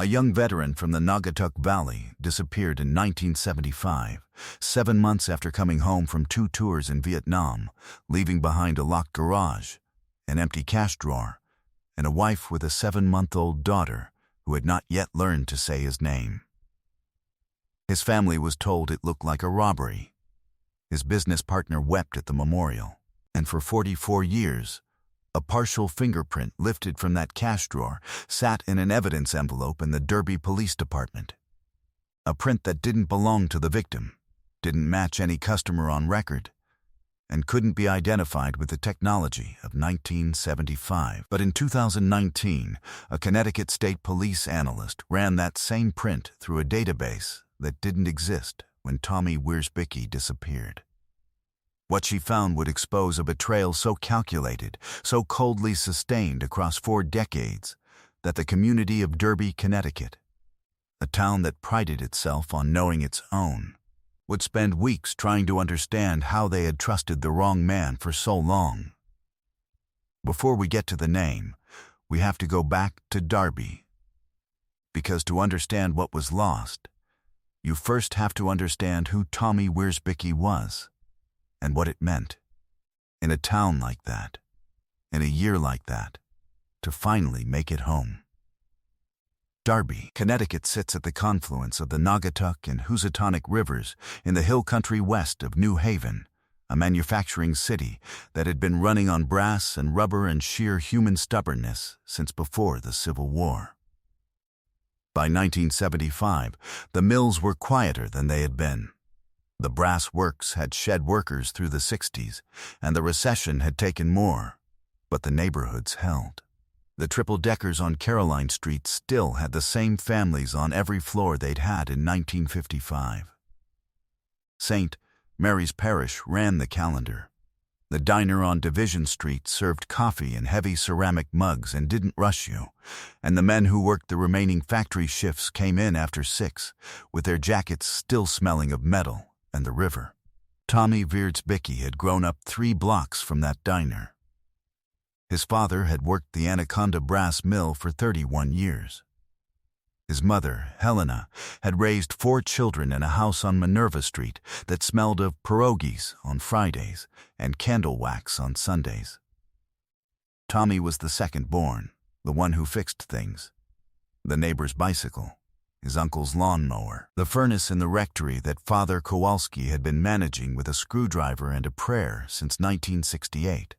A young veteran from the Naugatuck Valley disappeared in 1975, 7 months after coming home from 2 tours in Vietnam, leaving behind a locked garage, an empty cash drawer, and a wife with a 7-month-old daughter who had not yet learned to say his name. His family was told it looked like a robbery. His business partner wept at the memorial, and for 44 years, a partial fingerprint lifted from that cash drawer sat in an evidence envelope in the Derby Police Department. A print that didn't belong to the victim, didn't match any customer on record, and couldn't be identified with the technology of 1975. But in 2019, a Connecticut State Police analyst ran that same print through a database that didn't exist when Tommy Wierzbicki disappeared. What she found would expose a betrayal so calculated, so coldly sustained across 4 decades, that the community of Derby, Connecticut, a town that prided itself on knowing its own, would spend weeks trying to understand how they had trusted the wrong man for so long. Before we get to the name, we have to go back to Derby. Because to understand what was lost, you first have to understand who Tommy Wierzbicki was, and what it meant, in a town like that, in a year like that, to finally make it home. Derby, Connecticut sits at the confluence of the Naugatuck and Housatonic rivers in the hill country west of New Haven, a manufacturing city that had been running on brass and rubber and sheer human stubbornness since before the Civil War. By 1975, the mills were quieter than they had been. The brass works had shed workers through the 60s, and the recession had taken more, but the neighborhoods held. The triple-deckers on Caroline Street still had the same families on every floor they'd had in 1955. St. Mary's Parish ran the calendar. The diner on Division Street served coffee in heavy ceramic mugs and didn't rush you, and the men who worked the remaining factory shifts came in after 6, with their jackets still smelling of metal and the river. Tommy Wierzbicki had grown up 3 blocks from that diner. His father had worked the Anaconda Brass Mill for 31 years. His mother, Helena, had raised 4 children in a house on Minerva Street that smelled of pierogies on Fridays and candle wax on Sundays. Tommy was the second born, the one who fixed things. The neighbor's bicycle, his uncle's lawnmower, the furnace in the rectory that Father Kowalski had been managing with a screwdriver and a prayer since 1968.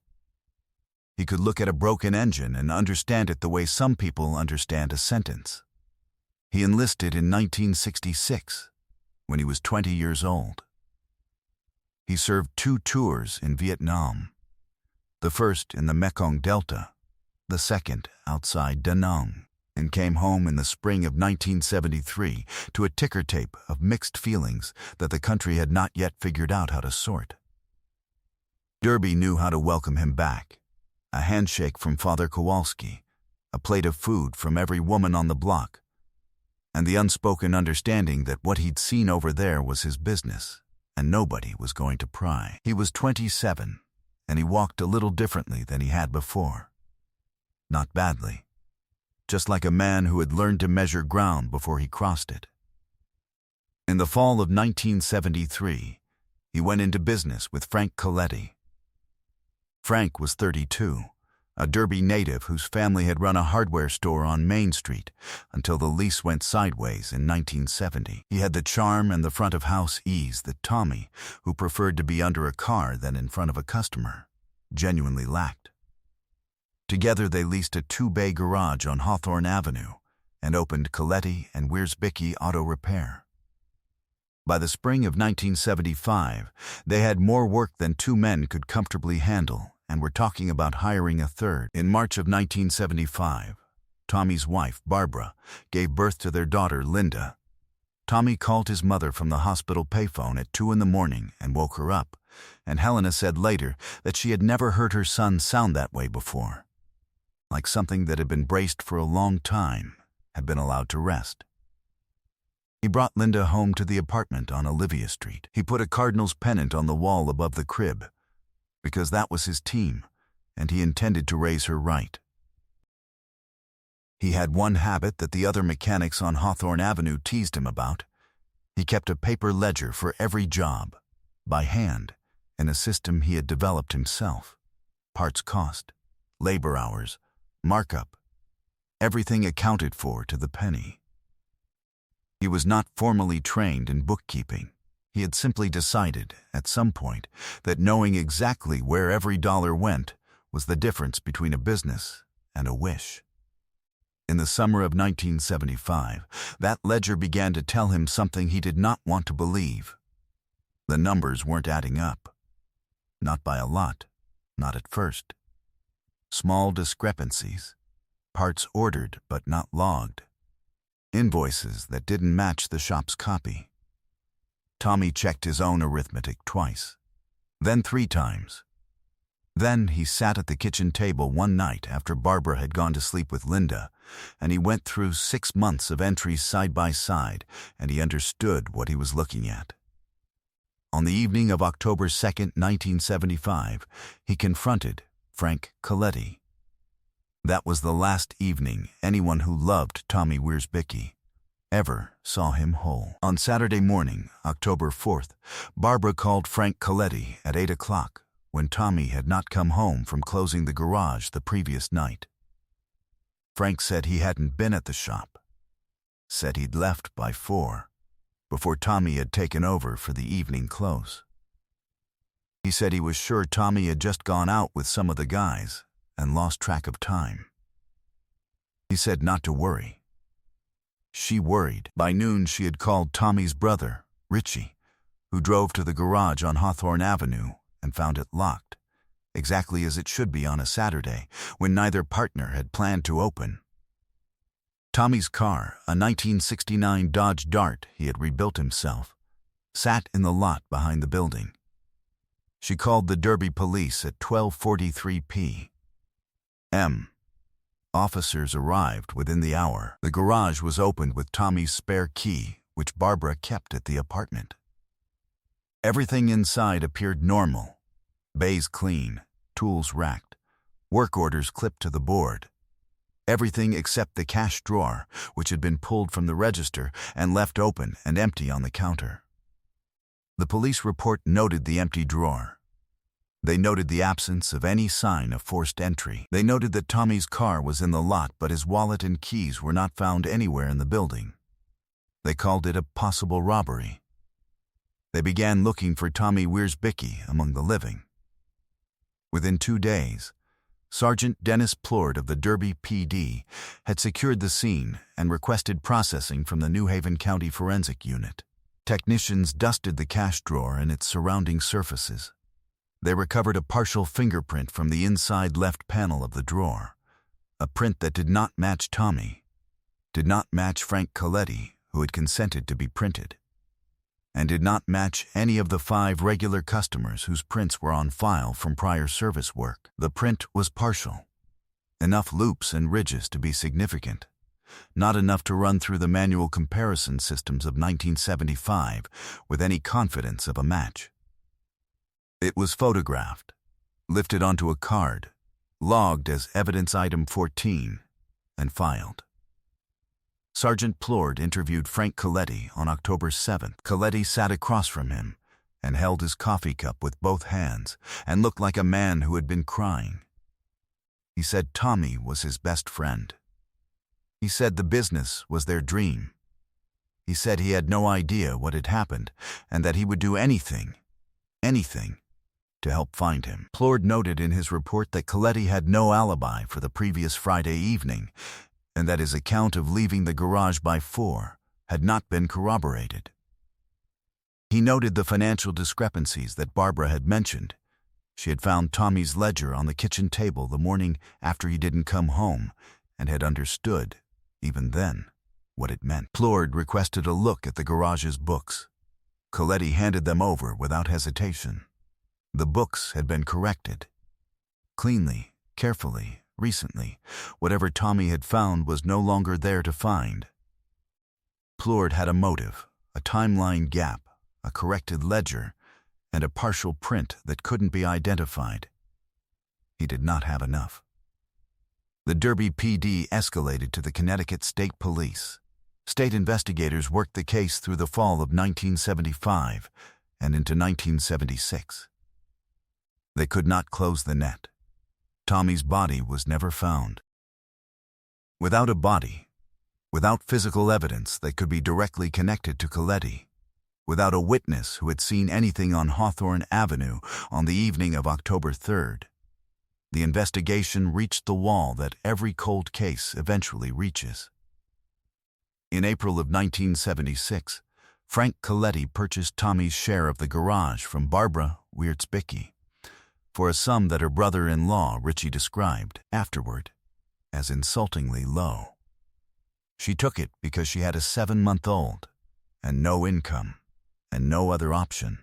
He could look at a broken engine and understand it the way some people understand a sentence. He enlisted in 1966, when he was 20 years old. He served 2 tours in Vietnam, the first in the Mekong Delta, the second outside Da Nang, and came home in the spring of 1973 to a ticker tape of mixed feelings that the country had not yet figured out how to sort. Derby knew how to welcome him back. A handshake from Father Kowalski, a plate of food from every woman on the block, and the unspoken understanding that what he'd seen over there was his business, and nobody was going to pry. He was 27, and he walked a little differently than he had before. Not badly, just like a man who had learned to measure ground before he crossed it. In the fall of 1973, he went into business with Frank Coletti. Frank was 32, a Derby native whose family had run a hardware store on Main Street until the lease went sideways in 1970. He had the charm and the front-of-house ease that Tommy, who preferred to be under a car than in front of a customer, genuinely lacked. Together they leased a 2-bay garage on Hawthorne Avenue and opened Coletti and Wierzbicki Auto Repair. By the spring of 1975, they had more work than 2 men could comfortably handle and were talking about hiring a third. In March of 1975, Tommy's wife, Barbara, gave birth to their daughter, Linda. Tommy called his mother from the hospital payphone at 2 in the morning and woke her up, and Helena said later that she had never heard her son sound that way before, like something that had been braced for a long time had been allowed to rest. He brought Linda home to the apartment on Olivia Street. He put a Cardinals pennant on the wall above the crib, because that was his team, and he intended to raise her right. He had one habit that the other mechanics on Hawthorne Avenue teased him about. He kept a paper ledger for every job, by hand, in a system he had developed himself. Parts cost, labor hours, markup, everything accounted for to the penny. He was not formally trained in bookkeeping. He had simply decided, at some point, that knowing exactly where every dollar went was the difference between a business and a wish. In the summer of 1975, that ledger began to tell him something he did not want to believe. The numbers weren't adding up. Not by a lot, not at first. Small discrepancies, parts ordered but not logged, invoices that didn't match the shop's copy. Tommy checked his own arithmetic twice, then 3 times. Then he sat at the kitchen table one night after Barbara had gone to sleep with Linda, and he went through 6 months of entries side by side, and he understood what he was looking at. On the evening of October 2, 1975, he confronted Frank Coletti. That was the last evening anyone who loved Tommy Wierzbicki ever saw him whole. On Saturday morning, October 4th, Barbara called Frank Coletti at 8 o'clock when Tommy had not come home from closing the garage the previous night. Frank said he hadn't been at the shop, said he'd left by 4, before Tommy had taken over for the evening close. He said he was sure Tommy had just gone out with some of the guys and lost track of time. He said not to worry. She worried. By noon, she had called Tommy's brother, Richie, who drove to the garage on Hawthorne Avenue and found it locked, exactly as it should be on a Saturday, when neither partner had planned to open. Tommy's car, a 1969 Dodge Dart he had rebuilt himself, sat in the lot behind the building. She called the Derby police at 12:43 p.m. Officers arrived within the hour. The garage was opened with Tommy's spare key, which Barbara kept at the apartment. Everything inside appeared normal. Bays clean, tools racked, work orders clipped to the board. Everything except the cash drawer, which had been pulled from the register and left open and empty on the counter. The police report noted the empty drawer. They noted the absence of any sign of forced entry. They noted that Tommy's car was in the lot, but his wallet and keys were not found anywhere in the building. They called it a possible robbery. They began looking for Tommy Wierzbicki among the living. Within 2 days, Sergeant Dennis Plord of the Derby PD had secured the scene and requested processing from the New Haven County Forensic Unit. Technicians dusted the cash drawer and its surrounding surfaces. They recovered a partial fingerprint from the inside left panel of the drawer, a print that did not match Tommy, did not match Frank Coletti, who had consented to be printed, and did not match any of the 5 regular customers whose prints were on file from prior service work. The print was partial, enough loops and ridges to be significant, not enough to run through the manual comparison systems of 1975 with any confidence of a match. It was photographed, lifted onto a card, logged as evidence item 14, and filed. Sergeant Plord interviewed Frank Coletti on October 7th. Coletti sat across from him and held his coffee cup with both hands and looked like a man who had been crying. He said Tommy was his best friend. He said the business was their dream. He said he had no idea what had happened and that he would do anything, to help find him. Plord noted in his report that Coletti had no alibi for the previous Friday evening and that his account of leaving the garage by 4 had not been corroborated. He noted the financial discrepancies that Barbara had mentioned. She had found Tommy's ledger on the kitchen table the morning after he didn't come home and had understood, even then, what it meant. Plord requested a look at the garage's books. Coletti handed them over without hesitation. The books had been corrected. Cleanly, carefully, recently, whatever Tommy had found was no longer there to find. Plord had a motive, a timeline gap, a corrected ledger, and a partial print that couldn't be identified. He did not have enough. The Derby PD escalated to the Connecticut State Police. State investigators worked the case through the fall of 1975 and into 1976. They could not close the net. Tommy's body was never found. Without a body, without physical evidence that could be directly connected to Coletti, without a witness who had seen anything on Hawthorne Avenue on the evening of October 3rd, the investigation reached the wall that every cold case eventually reaches. In April of 1976, Frank Coletti purchased Tommy's share of the garage from Barbara Wierzbicki for a sum that her brother-in-law Richie described afterward as insultingly low. She took it because she had a 7-month-old and no income and no other option.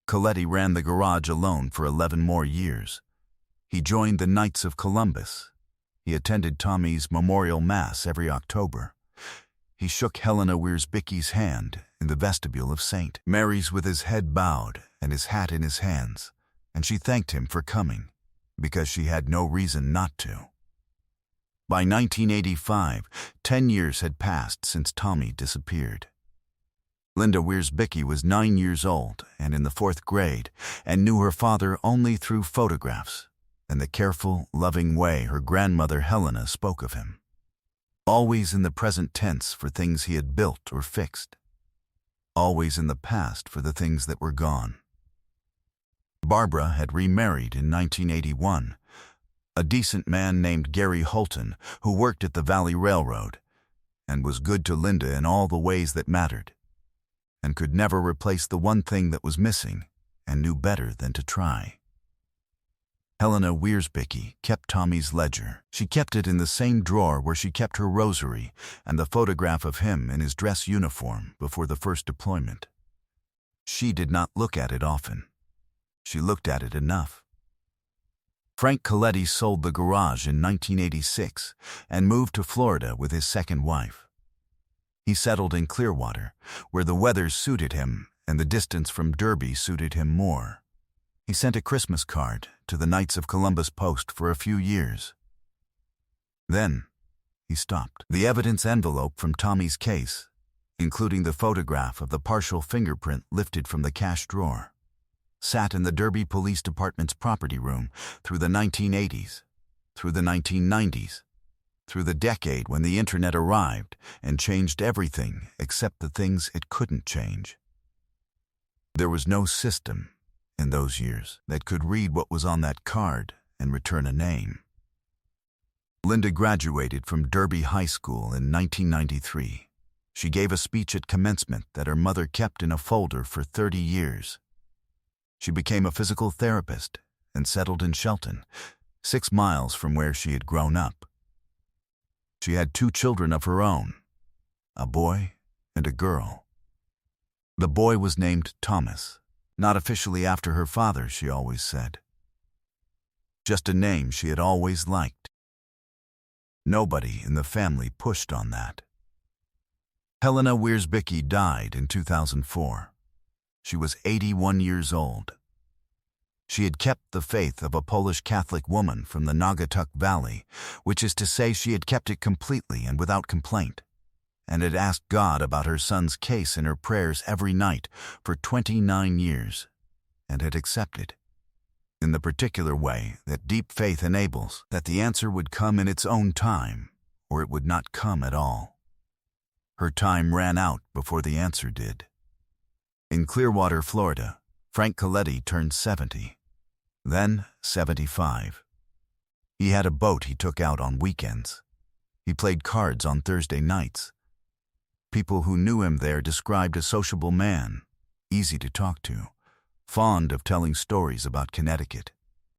Coletti ran the garage alone for 11 more years. He joined the Knights of Columbus. He attended Tommy's memorial mass every October. He shook Helena Wierzbicki's hand in the vestibule of St. Mary's with his head bowed and his hat in his hands, and she thanked him for coming, because she had no reason not to. By 1985, 10 years had passed since Tommy disappeared. Linda Wierzbicki was 9 years old and in the 4th grade, and knew her father only through photographs and the careful, loving way her grandmother Helena spoke of him. Always in the present tense for things he had built or fixed. Always in the past for the things that were gone. Barbara had remarried in 1981, a decent man named Gary Holton who worked at the Valley Railroad and was good to Linda in all the ways that mattered, and could never replace the one thing that was missing and knew better than to try. Helena Wierzbicki kept Tommy's ledger. She kept it in the same drawer where she kept her rosary and the photograph of him in his dress uniform before the first deployment. She did not look at it often. She looked at it enough. Frank Coletti sold the garage in 1986 and moved to Florida with his second wife. He settled in Clearwater, where the weather suited him and the distance from Derby suited him more. He sent a Christmas card to the Knights of Columbus Post for a few years. Then he stopped. The evidence envelope from Tommy's case, including the photograph of the partial fingerprint lifted from the cash drawer, sat in the Derby Police Department's property room through the 1980s, through the 1990s, through the decade when the internet arrived and changed everything except the things it couldn't change. There was no system in those years that could read what was on that card and return a name. Linda graduated from Derby High School in 1993. She gave a speech at commencement that her mother kept in a folder for 30 years. She became a physical therapist and settled in Shelton, 6 miles from where she had grown up. She had 2 children of her own, a boy and a girl. The boy was named Thomas, not officially after her father, she always said. Just a name she had always liked. Nobody in the family pushed on that. Helena Wierzbicki died in 2004. She was 81 years old. She had kept the faith of a Polish Catholic woman from the Naugatuck Valley, which is to say she had kept it completely and without complaint, and had asked God about her son's case in her prayers every night for 29 years, and had accepted, in the particular way that deep faith enables, that the answer would come in its own time, or it would not come at all. Her time ran out before the answer did. In Clearwater, Florida, Frank Coletti turned 70, then 75. He had a boat he took out on weekends. He played cards on Thursday nights. People who knew him there described a sociable man, easy to talk to, fond of telling stories about Connecticut.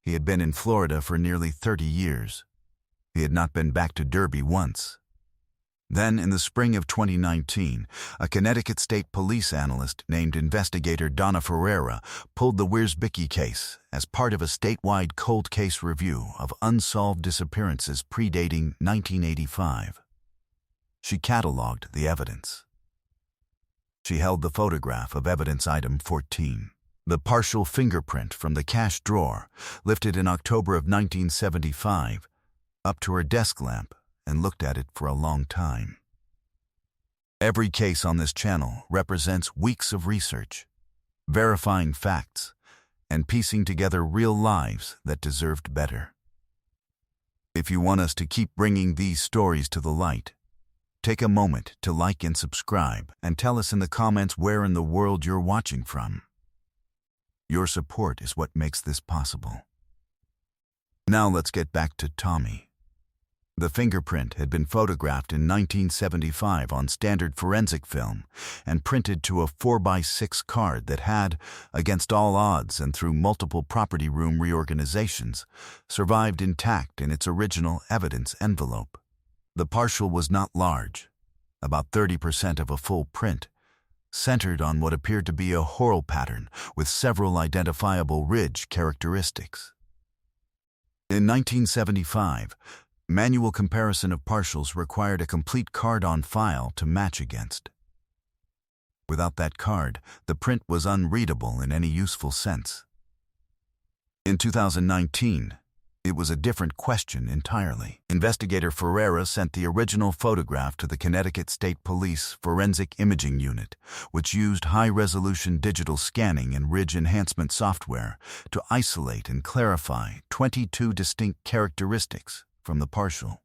He had been in Florida for nearly 30 years. He had not been back to Derby once. Then, in the spring of 2019, a Connecticut State Police analyst named investigator Donna Ferreira pulled the Wierzbicki case as part of a statewide cold case review of unsolved disappearances predating 1985. She cataloged the evidence. She held the photograph of evidence item 14, the partial fingerprint from the cash drawer, lifted in October of 1975, up to her desk lamp and looked at it for a long time. Every case on this channel represents weeks of research, verifying facts, and piecing together real lives that deserved better. If you want us to keep bringing these stories to the light, take a moment to like and subscribe and tell us in the comments where in the world you're watching from. Your support is what makes this possible. Now let's get back to Tommy. The fingerprint had been photographed in 1975 on standard forensic film and printed to a 4x6 card that had, against all odds and through multiple property room reorganizations, survived intact in its original evidence envelope. The partial was not large, about 30% of a full print, centered on what appeared to be a whorl pattern with several identifiable ridge characteristics. In 1975, manual comparison of partials required a complete card on file to match against. Without that card, the print was unreadable in any useful sense. In 2019, it was a different question entirely. Investigator Ferreira sent the original photograph to the Connecticut State Police Forensic Imaging Unit, which used high-resolution digital scanning and ridge enhancement software to isolate and clarify 22 distinct characteristics from the partial.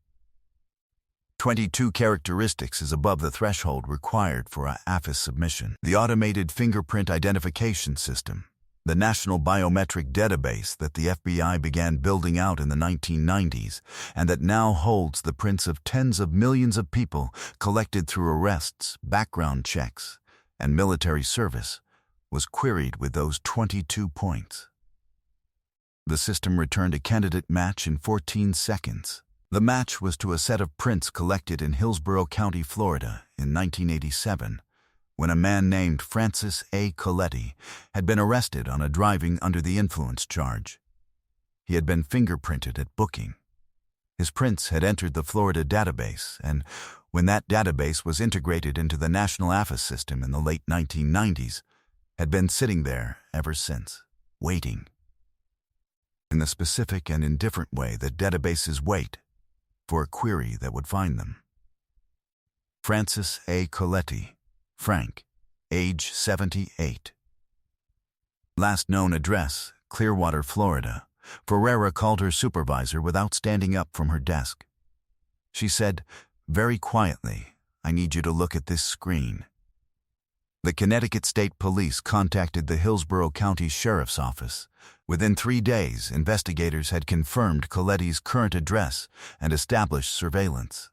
22 characteristics is above the threshold required for a AFIS submission. The Automated Fingerprint Identification System, the national biometric database that the FBI began building out in the 1990s and that now holds the prints of tens of millions of people collected through arrests, background checks, and military service, was queried with those 22 points. The system returned a candidate match in 14 seconds. The match was to a set of prints collected in Hillsborough County, Florida in 1987, when a man named Francis A. Coletti had been arrested on a driving under the influence charge. He had been fingerprinted at booking. His prints had entered the Florida database, and when that database was integrated into the national AFIS system in the late 1990s, had been sitting there ever since, waiting. In the specific and indifferent way that databases wait for a query that would find them. Francis A. Coletti, Frank, age 78. Last known address, Clearwater, Florida. Ferreira called her supervisor without standing up from her desk. She said, very quietly, "I need you to look at this screen." The Connecticut State Police contacted the Hillsborough County Sheriff's Office. Within 3 days, investigators had confirmed Coletti's current address and established surveillance.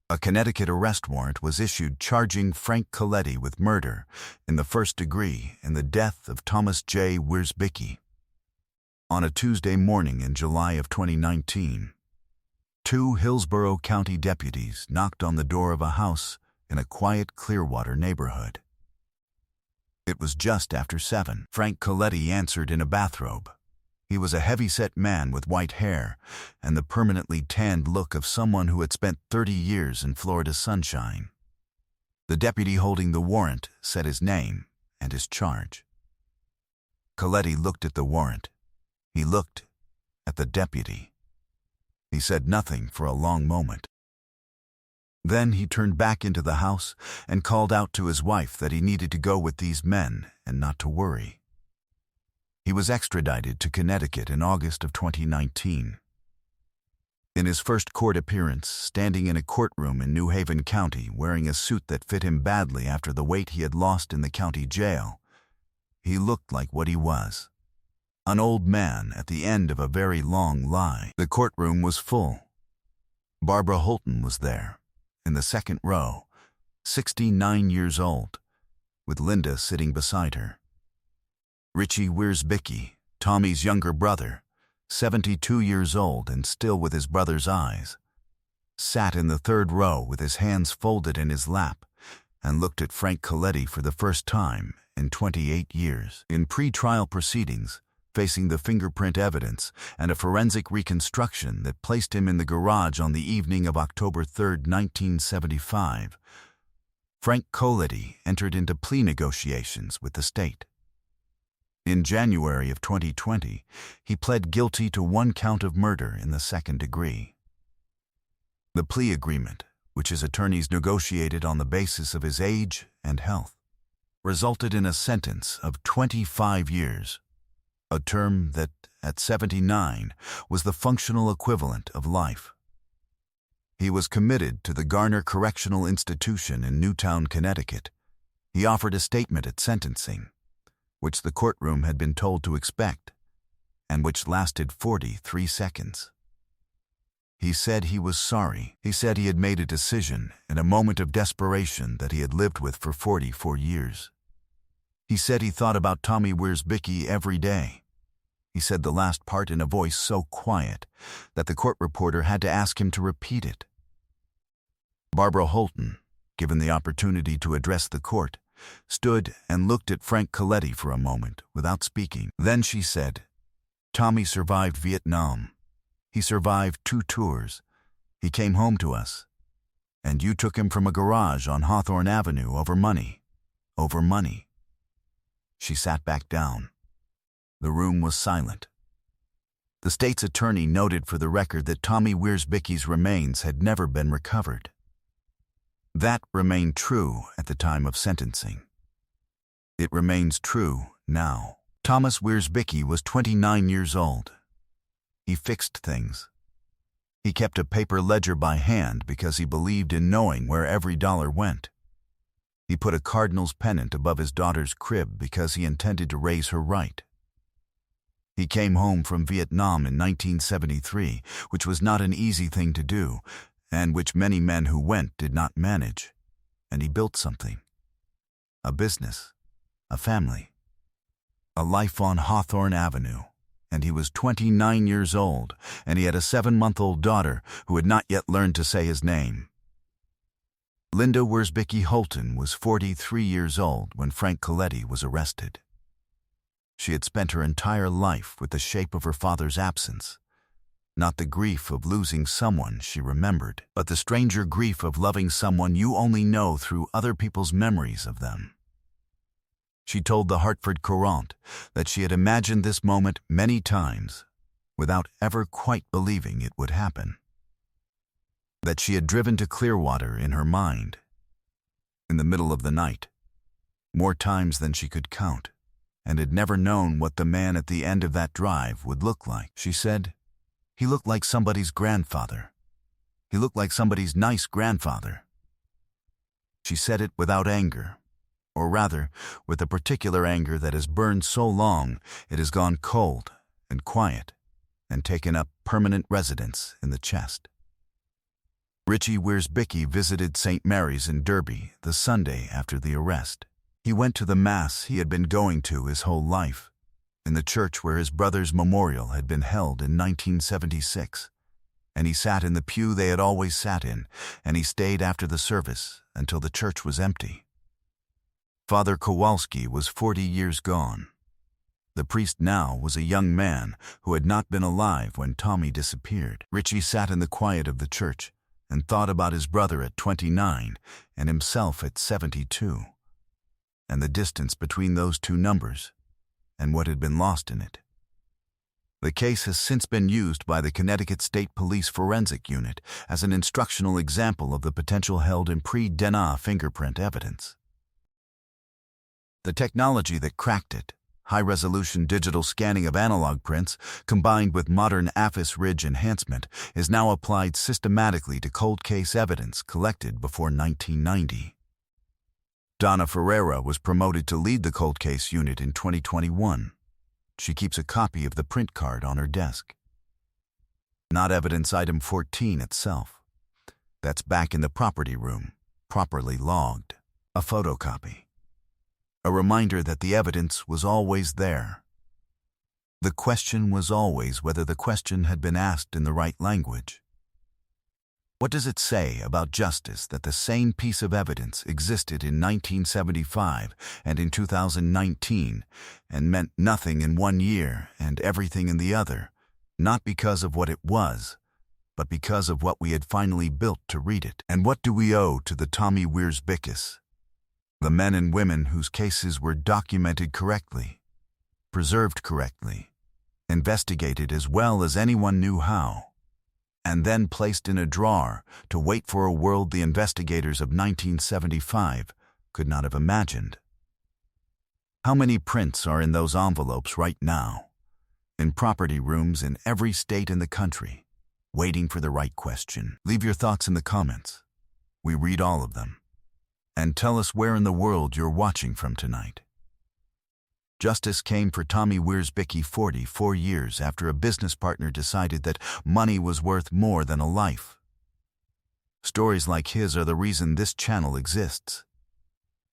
A Connecticut arrest warrant was issued charging Frank Coletti with murder in the first degree in the death of Thomas J. Wierzbicki. On a Tuesday morning in July of 2019, 2 Hillsborough County deputies knocked on the door of a house in a quiet Clearwater neighborhood. It was just after 7. Frank Coletti answered in a bathrobe. He was a heavy-set man with white hair and the permanently tanned look of someone who had spent 30 years in Florida's sunshine. The deputy holding the warrant said his name and his charge. Coletti looked at the warrant. He looked at the deputy. He said nothing for a long moment. Then he turned back into the house and called out to his wife that he needed to go with these men and not to worry. He was extradited to Connecticut in August of 2019. In his first court appearance, standing in a courtroom in New Haven County, wearing a suit that fit him badly after the weight he had lost in the county jail, he looked like what he was, an old man at the end of a very long lie. The courtroom was full. Barbara Holton was there, in the second row, 69 years old, with Linda sitting beside her. Richie Wierzbicki, Tommy's younger brother, 72 years old and still with his brother's eyes, sat in the third row with his hands folded in his lap and looked at Frank Coletti for the first time in 28 years. In pre-trial proceedings, facing the fingerprint evidence and a forensic reconstruction that placed him in the garage on the evening of October 3, 1975, Frank Coletti entered into plea negotiations with the state. In January of 2020, he pled guilty to 1 count of murder in the 2nd degree. The plea agreement, which his attorneys negotiated on the basis of his age and health, resulted in a sentence of 25 years, a term that, at 79, was the functional equivalent of life. He was committed to the Garner Correctional Institution in Newtown, Connecticut. He offered a statement at sentencing, which the courtroom had been told to expect, and which lasted 43 seconds. He said he was sorry. He said he had made a decision in a moment of desperation that he had lived with for 44 years. He said he thought about Tommy Wierzbicki every day. He said the last part in a voice so quiet that the court reporter had to ask him to repeat it. Barbara Holton, given the opportunity to address the court, stood and looked at Frank Coletti for a moment without speaking. Then she said, "Tommy survived Vietnam. He survived 2 tours. He came home to us. And you took him from a garage on Hawthorne Avenue over money. Over money." She sat back down. The room was silent. The state's attorney noted for the record that Tommy Wierzbicki's remains had never been recovered. That remained true at the time of sentencing. It remains true now. Thomas Wierzbicki was 29 years old. He fixed things. He kept a paper ledger by hand because he believed in knowing where every dollar went. He put a cardinal's pennant above his daughter's crib because he intended to raise her right. He came home from Vietnam in 1973, which was not an easy thing to do, and which many men who went did not manage. And he built something. A business, a family, a life on Hawthorne Avenue. And he was 29 years old, and he had a 7-month-old daughter who had not yet learned to say his name. Linda Wierzbicki Holton was 43 years old when Frank Coletti was arrested. She had spent her entire life with the shape of her father's absence, not the grief of losing someone she remembered, but the stranger grief of loving someone you only know through other people's memories of them. She told the Hartford Courant that she had imagined this moment many times without ever quite believing it would happen. That she had driven to Clearwater in her mind, in the middle of the night, more times than she could count, and had never known what the man at the end of that drive would look like. She said, "He looked like somebody's grandfather. He looked like somebody's nice grandfather." She said it without anger, or rather, with a particular anger that has burned so long it has gone cold and quiet and taken up permanent residence in the chest. Richie Wierzbicki visited St. Mary's in Derby the Sunday after the arrest. He went to the Mass he had been going to his whole life, in the church where his brother's memorial had been held in 1976, and he sat in the pew they had always sat in, and he stayed after the service until the church was empty. Father Kowalski was 40 years gone. The priest now was a young man who had not been alive when Tommy disappeared. Richie sat in the quiet of the church and thought about his brother at 29 and himself at 72, and the distance between those two numbers and what had been lost in it. The case has since been used by the Connecticut State Police Forensic Unit as an instructional example of the potential held in pre-DNA fingerprint evidence. The technology that cracked it, high-resolution digital scanning of analog prints combined with modern AFIS ridge enhancement, is now applied systematically to cold case evidence collected before 1990. Donna Ferreira was promoted to lead the cold case unit in 2021. She keeps a copy of the print card on her desk. Not evidence item 14 itself. That's back in the property room, properly logged. A photocopy. A reminder that the evidence was always there. The question was always whether the question had been asked in the right language. What does it say about justice that the same piece of evidence existed in 1975 and in 2019 and meant nothing in one year and everything in the other, not because of what it was, but because of what we had finally built to read it? And what do we owe to the Tommy Wierzbickis? The men and women whose cases were documented correctly, preserved correctly, investigated as well as anyone knew how, and then placed in a drawer to wait for a world the investigators of 1975 could not have imagined. How many prints are in those envelopes right now, in property rooms in every state in the country, waiting for the right question? Leave your thoughts in the comments. We read all of them. And tell us where in the world you're watching from tonight. Justice came for Tommy Wierzbicki, 44 years after a business partner decided that money was worth more than a life. Stories like his are the reason this channel exists,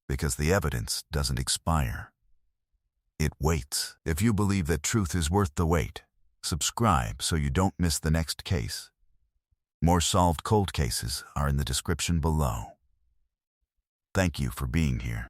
because the evidence doesn't expire. It waits. If you believe that truth is worth the wait, subscribe so you don't miss the next case. More solved cold cases are in the description below. Thank you for being here.